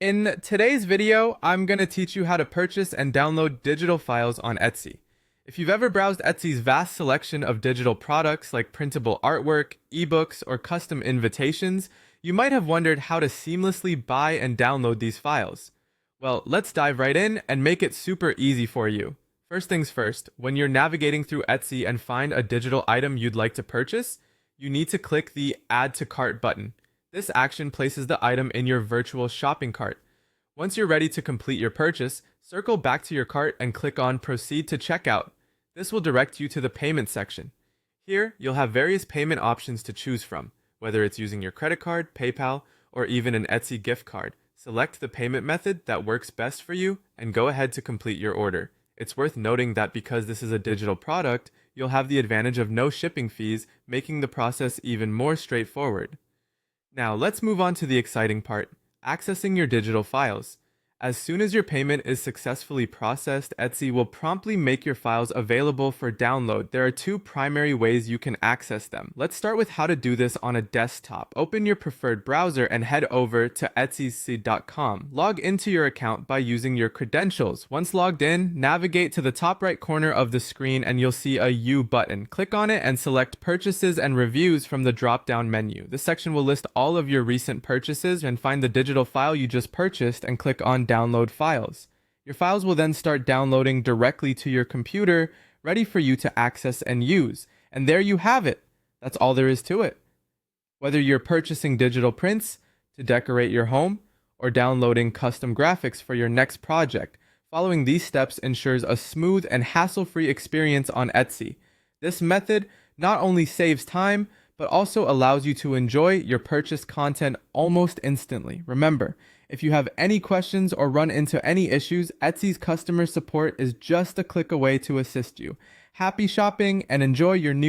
In today's video, I'm going to teach you how to purchase and download digital files on Etsy. If you've ever browsed Etsy's vast selection of digital products like printable artwork, ebooks, or custom invitations, you might have wondered how to seamlessly buy and download these files. Well, let's dive right in and make it super easy for you. First things first, when you're navigating through Etsy and find a digital item you'd like to purchase, you need to click the Add to Cart button. This action places the item in your virtual shopping cart. Once you're ready to complete your purchase, circle back to your cart and click on Proceed to Checkout. This will direct you to the payment section. Here, you'll have various payment options to choose from, whether it's using your credit card, PayPal, or even an Etsy gift card. Select the payment method that works best for you and go ahead to complete your order. It's worth noting that because this is a digital product, you'll have the advantage of no shipping fees, making the process even more straightforward. Now, let's move on to the exciting part, accessing your digital files. As soon as your payment is successfully processed, Etsy will promptly make your files available for download. There are two primary ways you can access them. Let's start with how to do this on a desktop. Open your preferred browser and head over to etsy.com. Log into your account by using your credentials. Once logged in, navigate to the top right corner of the screen and you'll see a U button. Click on it and select Purchases and Reviews from the drop-down menu. This section will list all of your recent purchases and find the digital file you just purchased and click on Download Files. Your files will then start downloading directly to your computer, ready for you to access and use. And there you have it. That's all there is to it. Whether you're purchasing digital prints to decorate your home or downloading custom graphics for your next project, following these steps ensures a smooth and hassle-free experience on Etsy. This method not only saves time, but also allows you to enjoy your purchased content almost instantly. Remember, if you have any questions or run into any issues, Etsy's customer support is just a click away to assist you. Happy shopping and enjoy your new